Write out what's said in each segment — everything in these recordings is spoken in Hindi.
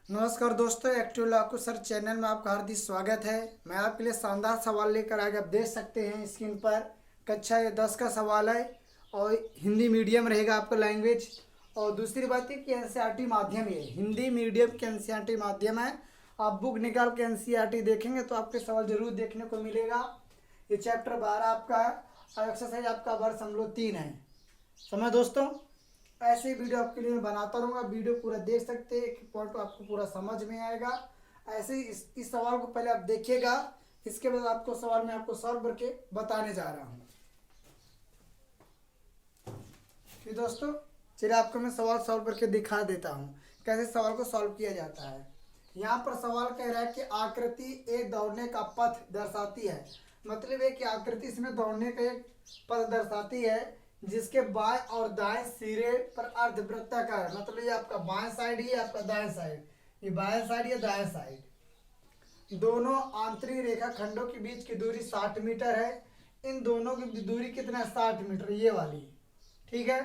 नमस्कार दोस्तों, एक्टिव लाखू सर चैनल में आपका हार्दिक स्वागत है। मैं आपके लिए शानदार सवाल लेकर आगे आप देख सकते हैं स्क्रीन पर। कक्षा ये 10 का सवाल है और हिंदी मीडियम रहेगा आपका लैंग्वेज। और दूसरी बात है कि एनसीईआरटी माध्यम है, हिंदी मीडियम के एनसीईआरटी माध्यम है। आप बुक निकाल के एनसीईआरटी देखेंगे तो आपके सवाल जरूर देखने को मिलेगा। ये चैप्टर 12 आपका है और एक्सरसाइज आपका वर्ष हम लोग 3 है। समय दोस्तों, ऐसे ही वीडियो आपके लिए मैं बनाता रहूँगा। वीडियो पूरा देख सकते हैं, एक पॉइंट आपको पूरा समझ में आएगा। ऐसे ही इस सवाल को पहले आप देखिएगा, इसके बाद आपको सवाल मैं आपको सॉल्व करके बताने जा रहा हूँ। फिर दोस्तों चलिए आपको मैं सवाल सॉल्व करके दिखा देता हूँ कैसे सवाल को सॉल्व किया जाता है। यहाँ पर सवाल कह रहा है कि आकृति एक दौड़ने का पथ दर्शाती है। मतलब है कि आकृति इसमें दौड़ने का एक पथ दर्शाती है जिसके बाएं और दाएं सिरे पर अर्धवृत्ताकार, मतलब ये आपका बाएं साइड ही आपका दाएं साइड, ये बाएं साइड या दाएं साइड, दोनों आंतरिक रेखा खंडों के बीच की दूरी 60 मीटर है। इन दोनों की दूरी कितना है? 60 मीटर, ये वाली। ठीक है,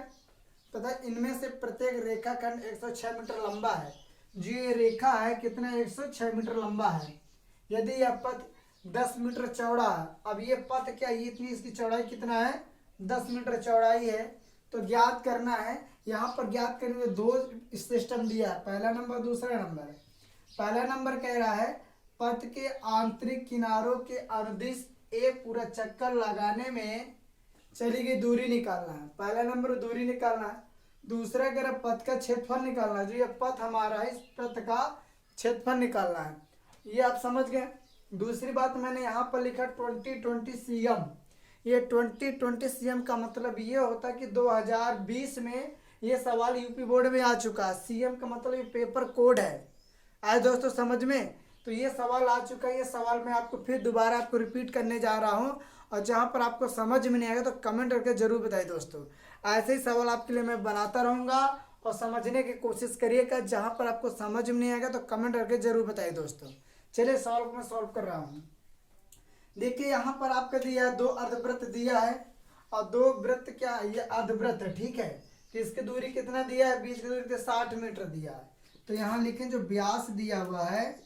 तथा इनमें से प्रत्येक रेखाखंड 106 मीटर लंबा है। जो ये रेखा है कितना? 106 मीटर लंबा है। यदि यह पथ 10 मीटर चौड़ा है, अब ये पथ क्या, ये इतनी इसकी चौड़ाई कितना है? 10 मीटर चौड़ाई है। तो ज्ञात करना है। यहाँ पर ज्ञात करने में 2 सिस्टम दिया है, पहला नंबर दूसरा नंबर। पहला नंबर कह रहा है पथ के आंतरिक किनारों के अनुदिश एक पूरा चक्कर लगाने में चली गई दूरी निकालना है। पहला नंबर दूरी निकालना है। दूसरा कह रहा पथ का क्षेत्रफल निकालना है। जो ये पथ हमारा है, इस पथ का क्षेत्रफल निकालना है। ये आप समझ गए। दूसरी बात मैंने यहाँ पर लिखा 2020 सीएम। ये 2020 सीएम का मतलब ये होता है कि 2020 में ये सवाल यूपी बोर्ड में आ चुका है। सीएम का मतलब ये पेपर कोड है। आए दोस्तों समझ में? तो ये सवाल आ चुका है। ये सवाल मैं आपको फिर दोबारा आपको रिपीट करने जा रहा हूँ, और जहाँ पर आपको समझ में नहीं आएगा तो कमेंट करके जरूर बताइए दोस्तों। ऐसे ही सवाल आपके लिए मैं बनाता रहूँगा और समझने की कोशिश करिएगा। जहाँ पर आपको समझ में नहीं आएगा तो कमेंट करके जरूर बताइए दोस्तों। चलिए सवाल को मैं सॉल्व कर रहा हूँ। देखिए यहाँ पर आपका दिया है 2 अर्धवृत्त दिया है और 2 वृत्त क्या है? ये अर्धवृत्त है। ठीक है, तो इसकी दूरी कितना दिया है? बीच की दूरी 60 मीटर दिया है। तो यहाँ लिखें जो व्यास दिया हुआ है,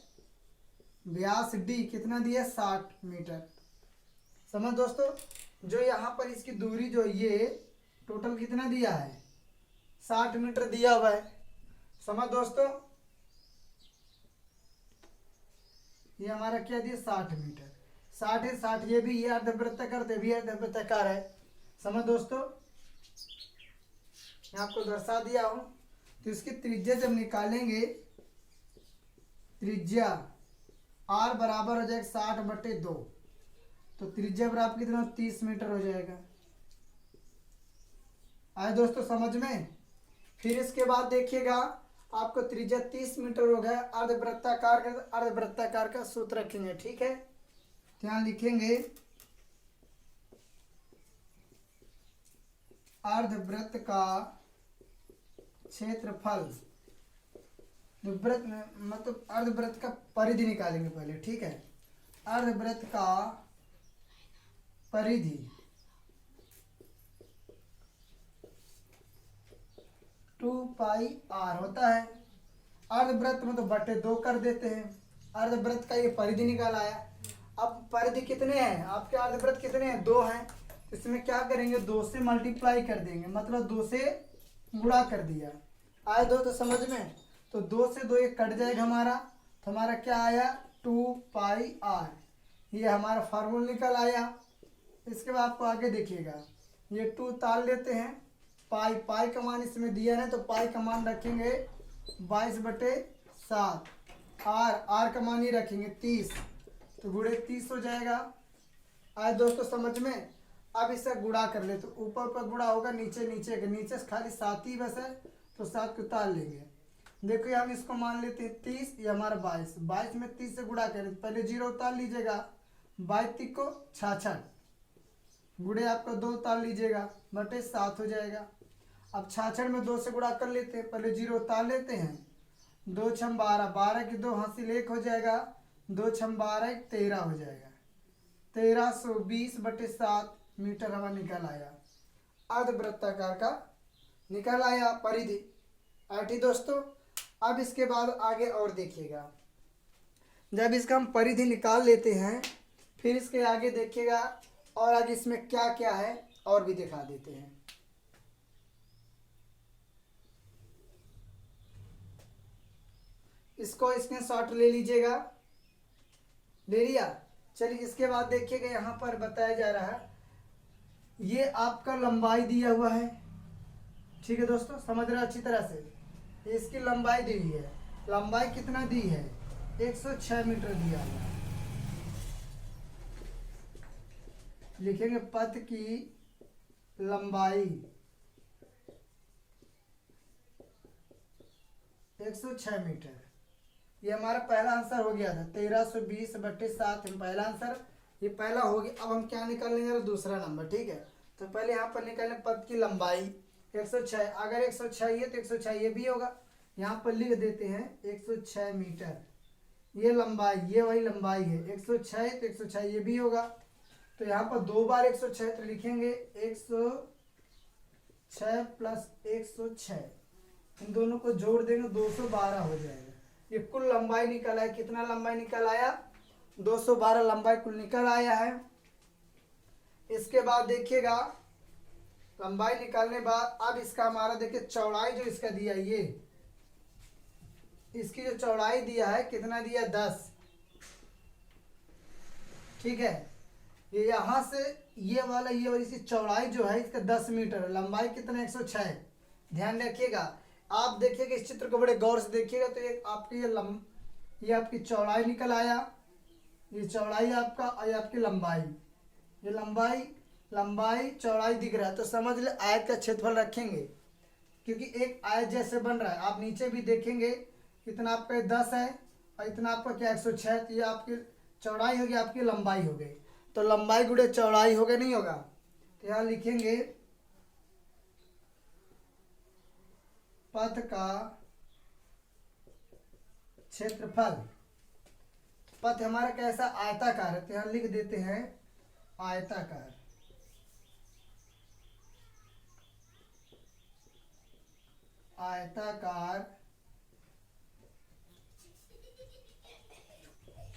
व्यास डी कितना दिया है? 60 मीटर। समझ दोस्तों, जो यहाँ पर इसकी दूरी जो ये टोटल कितना दिया है? 60 मीटर दिया हुआ है। समझ दोस्तों, ये हमारा क्या दिया? 60 मीटर। 60 है 60, ये भी ये अर्धवृत्ताकार, तो भी अर्धवृत्ताकार है। समझ दोस्तों, मैं आपको दर्शा दिया हूं। तो इसकी त्रिज्या जब निकालेंगे, त्रिज्या आर बराबर हो जाएगा 60/2। तो त्रिज्या बराबर कितना? 30 मीटर हो जाएगा। आए दोस्तों समझ में? फिर इसके बाद देखिएगा आपको त्रिज्या 30 मीटर हो गया। अर्धवृत्ताकार का सूत्र रखेंगे। ठीक है, यहाँ लिखेंगे अर्धवृत्त का क्षेत्रफल, वृत्त मतलब अर्धवृत्त का परिधि निकालेंगे पहले। ठीक है, अर्धवृत्त का परिधि 2πr होता है। अर्धवृत्त में तो बटे 2 कर देते हैं। अर्धवृत्त का ये परिधि निकाल आया। अब परिधि कितने हैं आपके? अर्धवृत्त कितने हैं? 2 हैं। इसमें क्या करेंगे? 2 से मल्टीप्लाई कर देंगे, मतलब 2 से गुणा कर दिया। आए दो तो समझ में? तो 2 से 2 ये कट जाएगा हमारा, तो हमारा क्या आया? 2πr। ये हमारा फार्मूला निकल आया। इसके बाद आपको आगे देखिएगा, ये 2 ताल लेते हैं। पाई, पाई का मान इसमें दिया है तो पाई का मान रखेंगे 22/7। आर का मान ही रखेंगे 30, तो गुणे 30 हो जाएगा। आज दोस्तों समझ में? अब इसे गुणा कर ले, तो ऊपर पर गुणा होगा, नीचे नीचे के नीचे से खाली 7 ही बस है, तो 7 को उतार लेंगे। देखो हम इसको मान लेते हैं 30, ये हमारा 22 में 30 से गुणा करें, पहले 0 उतार लीजिएगा। 22 को 66 गुणे आपका 2 उतार लीजिएगा, बटे 7 हो जाएगा। अब 66 में 2 से गुणा कर लेते हैं, पहले 0 उतार लेते हैं। 2 छम 12, 12 की 2 हासिल 1 हो जाएगा। 2 छम 12 13 हो जाएगा। 1320/7 मीटर हवा निकल आया। अर्धवृत्ताकार का निकल आया परिधि। ठीक दोस्तों, अब इसके बाद आगे और देखिएगा, जब इसका हम परिधि निकाल लेते हैं फिर इसके आगे देखिएगा और आगे इसमें क्या क्या है और भी दिखा देते हैं। इसको स्क्रीनशॉट ले लीजिएगा, ले लिया। चलिए इसके बाद देखिएगा यहाँ पर बताया जा रहा है, ये आपका लंबाई दिया हुआ है, ठीक है दोस्तों, समझ रहे हो अच्छी तरह से। इसकी लंबाई दी हुई है, लंबाई कितना दी है, 106 मीटर दिया हुआ है। लिखेंगे पथ की लंबाई 106 मीटर। ये हमारा पहला आंसर हो गया था, 1320/7 पहला आंसर, ये पहला हो गया। अब हम क्या निकालेंगे, दूसरा नंबर, ठीक है। तो पहले यहाँ पर निकालें पथ की लंबाई 106, अगर 106 है तो 106 ये भी होगा, यहाँ पर लिख देते हैं 106 मीटर। ये लंबाई, ये वही लंबाई है 106, तो 106 ये भी होगा। तो यहाँ पर 2 बार 106, तो लिखेंगे 106 प्लस 106, इन दोनों को जोड़ देंगे 212 हो जाएगा। ये कुल लंबाई निकल आया, कितना लंबाई निकल आया, 212 लंबाई कुल निकल आया है। इसके बाद देखिएगा लंबाई निकालने बाद अब इसका हमारा देखिए चौड़ाई जो इसका दिया, ये इसकी जो चौड़ाई दिया है कितना दिया, 10, ठीक है। ये यहाँ से ये वाला इसकी चौड़ाई जो है इसका 10 मीटर, लंबाई कितना 106। ध्यान रखिएगा, आप देखिएगा इस चित्र को बड़े गौर से देखिएगा तो ये आपकी ये आपकी चौड़ाई निकल आया, ये चौड़ाई आपका और ये आपकी लंबाई, ये लंबाई चौड़ाई दिख रहा है। तो समझ ले आयत का क्षेत्रफल रखेंगे, क्योंकि एक आयत जैसे बन रहा है। आप नीचे भी देखेंगे इतना आपका 10 है और इतना आपका क्या 106, तो ये आपकी चौड़ाई होगी, आपकी लंबाई हो गई। तो लंबाई गुणे चौड़ाई हो गया, नहीं होगा। तो यहाँ लिखेंगे पथ का क्षेत्रफल, पथ हमारा कैसा आयताकार है, तो यहाँ लिख देते हैं आयताकार।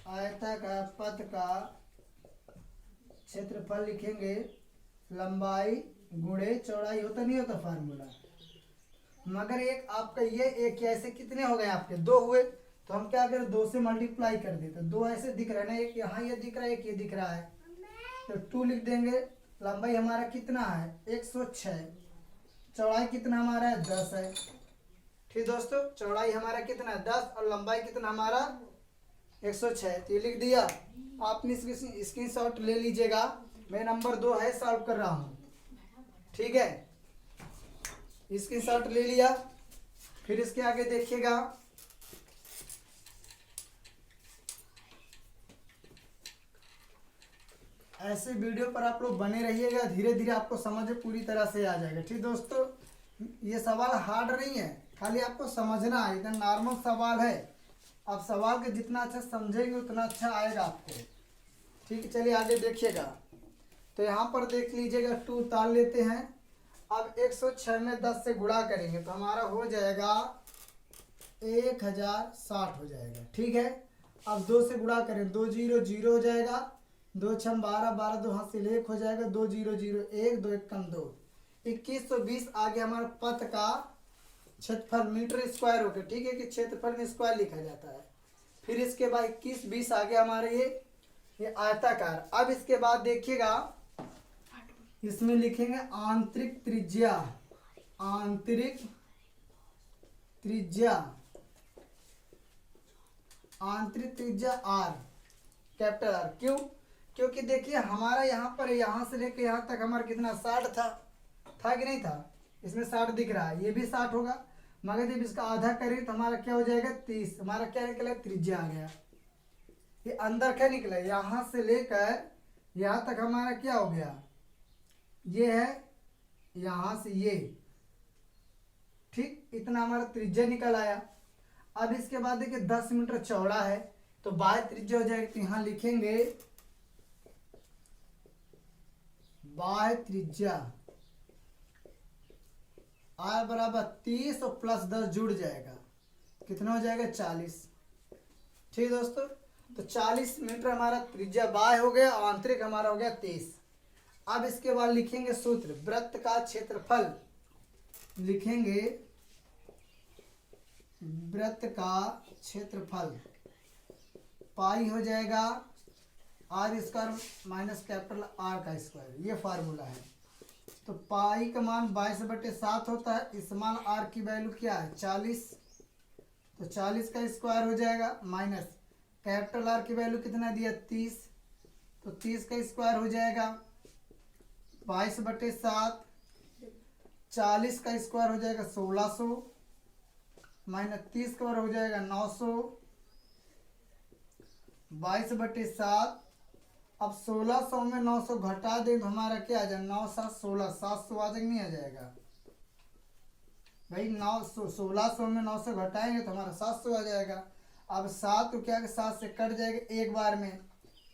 आयताकार पथ का क्षेत्रफल लिखेंगे लंबाई गुणे चौड़ाई, होता नहीं होता फार्मूला, मगर एक आपका ये एक ऐसे कितने हो गए आपके, 2 हुए। तो हम क्या करें, 2 से मल्टीप्लाई कर देते, 2 ऐसे दिख रहा है ना, एक यहाँ ये दिख रहा है, एक ये दिख रहा है, तो 2 लिख देंगे। लंबाई हमारा कितना है 106, चौड़ाई कितना हमारा है 10 है, ठीक दोस्तों। चौड़ाई हमारा कितना है 10 और लंबाई कितना हमारा 106, तो ये लिख दिया। आपने स्क्रीनशॉट ले लीजिएगा, मैं नंबर 2 है सॉल्व कर रहा हूँ, ठीक है। स्क्रीनशॉट ले लिया। फिर इसके आगे देखिएगा, ऐसे वीडियो पर आप लोग बने रहिएगा, धीरे धीरे आपको समझ पूरी तरह से आ जाएगा, ठीक दोस्तों। ये सवाल हार्ड नहीं है, खाली आपको समझना है, इतना नॉर्मल सवाल है। आप सवाल के जितना अच्छा समझेंगे उतना अच्छा आएगा आपको, ठीक है। चलिए आगे देखिएगा, तो यहाँ पर देख लीजिएगा 2 ताल लेते हैं। अब 106 में 10 से गुणा करेंगे तो हमारा हो जाएगा 1060 हो जाएगा, ठीक है। अब 2 से गुणा करें, 2 0 0 हो जाएगा, 2 6 12 12 2 हाथ से 1 हो जाएगा, 2 0 0 1 2 1 कम 2, 2120 आगे हमारा पथ का क्षेत्रफल मीटर स्क्वायर हो गया, ठीक है, कि क्षेत्रफल में स्क्वायर लिखा जाता है। फिर इसके बाद 2120 आगे हमारे ये आयताकार। अब इसके बाद देखिएगा इसमें लिखेंगे आंतरिक त्रिज्या, आंतरिक त्रिज्या आर, कैपिटल आर। क्यों, क्योंकि देखिए हमारा यहाँ पर यहाँ से लेकर यहाँ तक हमारा कितना 60 था कि नहीं था, इसमें 60 दिख रहा है, ये भी 60 होगा, मगर जब इसका आधा करें तो हमारा क्या हो जाएगा 30। हमारा क्या निकला, त्रिज्या आ गया। ये अंदर क्या निकला, यहाँ से लेकर यहाँ तक हमारा क्या हो गया, ये है यहाँ से ये, ठीक, इतना हमारा त्रिज्या निकल आया। अब इसके बाद देखिए 10 मीटर चौड़ा है तो बाह्य त्रिज्या हो जाएगी, तो यहाँ लिखेंगे बाह्य त्रिज्या R बराबर 30 और प्लस 10 जुड़ जाएगा, कितना हो जाएगा 40। ठीक है दोस्तों, तो 40 मीटर हमारा त्रिज्या बाह्य हो गया और आंतरिक हमारा हो गया 23। अब इसके बाद लिखेंगे सूत्र, वृत्त का क्षेत्रफल लिखेंगे, वृत्त का क्षेत्रफल पाई हो जाएगा R square minus capital R का स्क्वायर, ये फार्मूला है। तो पाई का मान 22/7 होता है, इस मान आर की वैल्यू क्या है 40, तो 40 का स्क्वायर हो जाएगा माइनस कैपिटल आर की वैल्यू कितना दिया 30, तो 30 का स्क्वायर हो जाएगा 22/7, 40 का स्क्वायर हो जाएगा 1600 माइनस 30 स्क्वायर हो जाएगा 900, 22/7। अब 1600 में 900 घटा दें तो हमारा क्या आ जाएगा 9 7 16, 700 आ जाएगा, नहीं आ जाएगा भाई। 1600 में 900 घटाएंगे तो हमारा 700 आ जाएगा। अब 7 को क्या 7 से कट जाएगा एक बार में,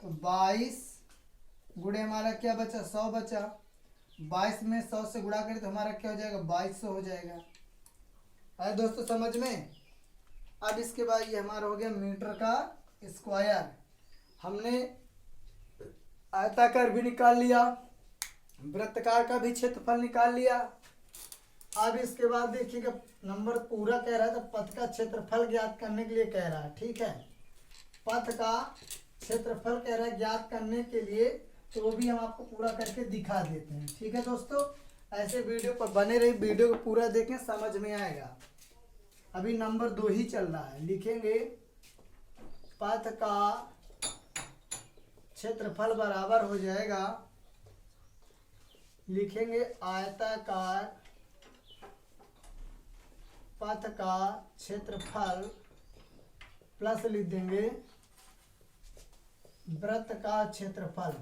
तो 22 गुणे हमारा क्या बचा 100 बचा, 22 में 100 से गुणा करें तो हमारा क्या हो जाएगा 2200 हो जाएगा। आए दोस्तों समझ में। अब इसके बाद ये हमारा हो गया मीटर का स्क्वायर। हमने आयताकार भी निकाल लिया, वृत्तकार का भी क्षेत्रफल निकाल लिया। अब इसके बाद देखिएगा नंबर पूरा कह रहा है, तो पथ का क्षेत्रफल ज्ञात करने के लिए कह रहा है। ठीक है, पथ का क्षेत्रफल कह रहा है ज्ञात करने के लिए, तो वो भी हम आपको पूरा करके दिखा देते हैं। ठीक है दोस्तों, ऐसे वीडियो पर बने रही, वीडियो को पूरा देखें, समझ में आएगा। अभी नंबर 2 ही चल रहा है। लिखेंगे पथ का क्षेत्रफल बराबर हो जाएगा, लिखेंगे आयताकार पथ का क्षेत्रफल प्लस लिख देंगे वृत्त का क्षेत्रफल।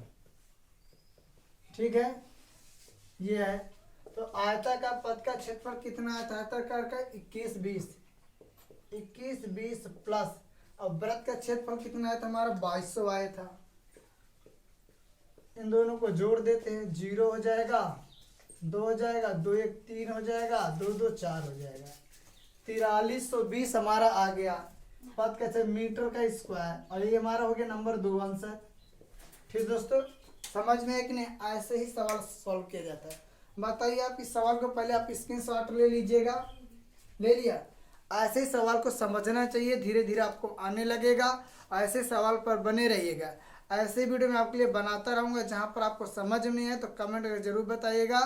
ठीक है, ये है। तो आयताकार पथ का क्षेत्रफल कितना आया था आयताकार का 21 20 प्लस, और वृत्त का क्षेत्रफल कितना आया था हमारा 2200 आया था। इन दोनों को जोड़ देते हैं, 0 हो जाएगा, 2 हो जाएगा, 2 1 3 हो जाएगा, 2 2 4 हो जाएगा, 4320 हमारा आ गया पथ का मीटर का स्क्वायर। और ये हमारा हो गया नंबर 2 आंसर। ठीक दोस्तों, समझ में है कि नहीं। ऐसे ही सवाल सॉल्व किया जाता है। बताइए आप इस सवाल को पहले आप स्क्रीनशॉट ले लीजिएगा, ले लिया। ऐसे ही सवाल को समझना चाहिए, धीरे धीरे आपको आने लगेगा। ऐसे सवाल पर बने रहिएगा। ऐसे वीडियो मैं आपके लिए बनाता रहूँगा। जहाँ पर आपको समझ में है तो कमेंट करके जरूर बताइएगा।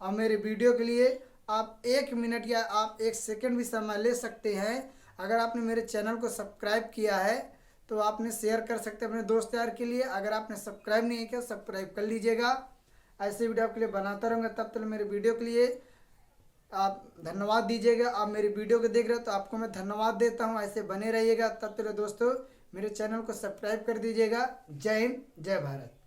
और मेरे वीडियो के लिए आप 1 मिनट या आप 1 सेकंड भी समय ले सकते हैं। अगर आपने मेरे चैनल को सब्सक्राइब किया है तो आपने शेयर कर सकते हैं अपने दोस्त यार के लिए। अगर आपने सब्सक्राइब नहीं किया सब्सक्राइब कर लीजिएगा। ऐसे वीडियो आपके लिए बनाता रहूँगा। तब तक मेरे वीडियो के लिए आप धन्यवाद दीजिएगा। आप मेरी वीडियो को देख रहे हो तो आपको मैं धन्यवाद देता हूँ। ऐसे बने रहिएगा। तब तक दोस्तों मेरे चैनल को सब्सक्राइब कर दीजिएगा। जय हिंद, जय भारत।